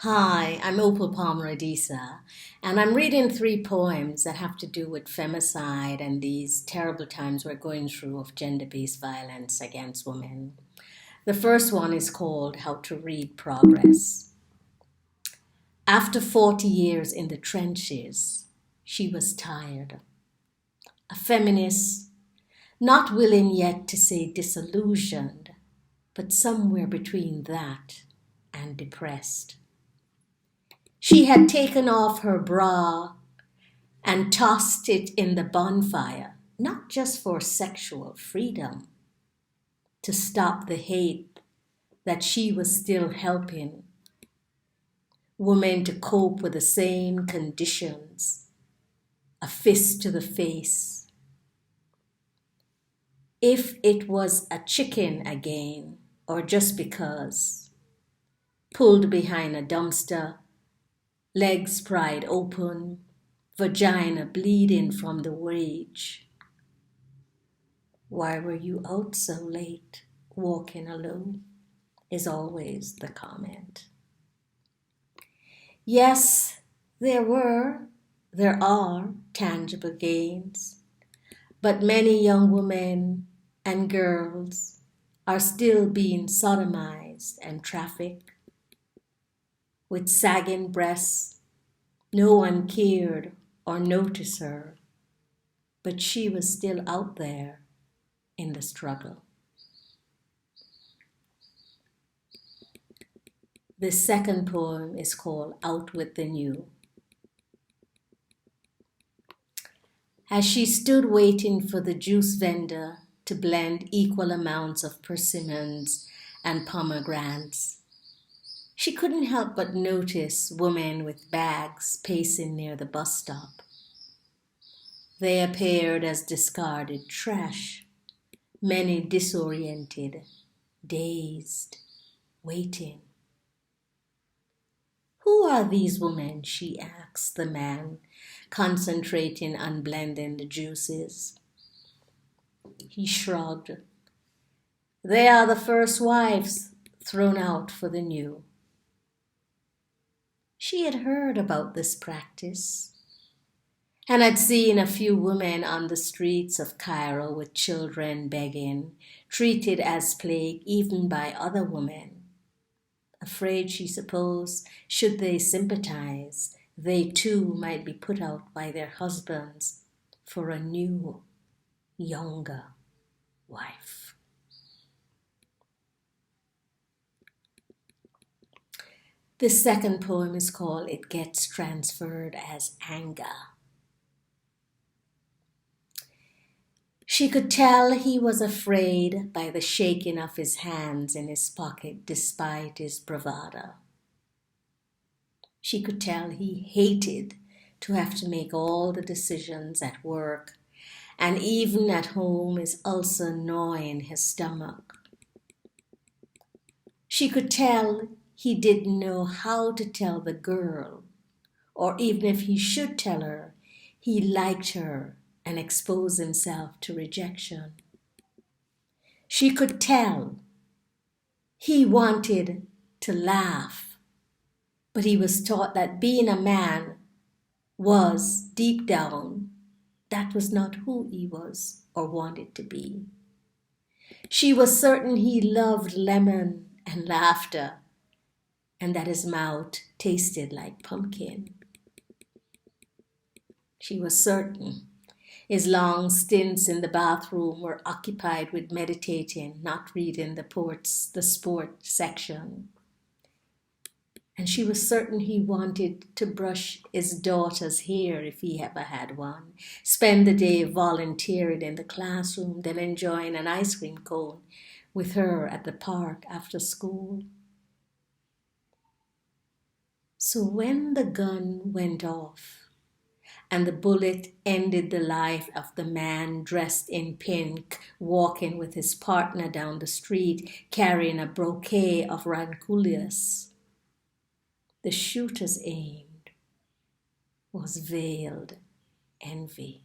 Hi, I'm Opal.Adisa, and I'm reading three poems that have to do with femicide and these terrible times we're going through of gender-based violence against women. The first one is called How to Read Progress. After 40 years in the trenches, she was tired. A feminist, not willing yet to say disillusioned, but somewhere between that and depressed. She had taken off her bra and tossed it in the bonfire, not just for sexual freedom, to stop the hate that she was still helping women to cope with the same conditions, a fist to the face. If it was a chicken again, or just because, pulled behind a dumpster, legs pried open, vagina bleeding from the rage. Why were you out so late, walking alone, is always the comment. Yes, there are tangible gains, but many young women and girls are still being sodomized and trafficked. With sagging breasts, no one cared or noticed her, but she was still out there in the struggle. The second poem is called Out with the New. As she stood waiting for the juice vendor to blend equal amounts of persimmons and pomegranates, she couldn't help but notice women with bags pacing near the bus stop. They appeared as discarded trash, many disoriented, dazed, waiting. Who are these women? She asked the man, concentrating on blending the juices. He shrugged. They are the first wives thrown out for the new. She had heard about this practice and had seen a few women on the streets of Cairo with children begging, treated as plague even by other women. Afraid, she supposed, should they sympathize, they too might be put out by their husbands for a new, younger wife. The second poem is called It Gets Transferred as Anger. She could tell he was afraid by the shaking of his hands in his pocket despite his bravado. She could tell he hated to have to make all the decisions at work, and even at home is also gnawing his stomach. She could tell he didn't know how to tell the girl, or even if he should tell her, he liked her and expose himself to rejection. She could tell he wanted to laugh, but he was taught that being a man was, deep down, that was not who he was or wanted to be. She was certain he loved lemon and laughter, and that his mouth tasted like pumpkin. She was certain his long stints in the bathroom were occupied with meditating, not reading the sport section. And she was certain he wanted to brush his daughter's hair if he ever had one, spend the day volunteering in the classroom, then enjoying an ice cream cone with her at the park after school. So when the gun went off, and the bullet ended the life of the man dressed in pink, walking with his partner down the street, carrying a bouquet of ranunculus. The shooter's aim was veiled envy.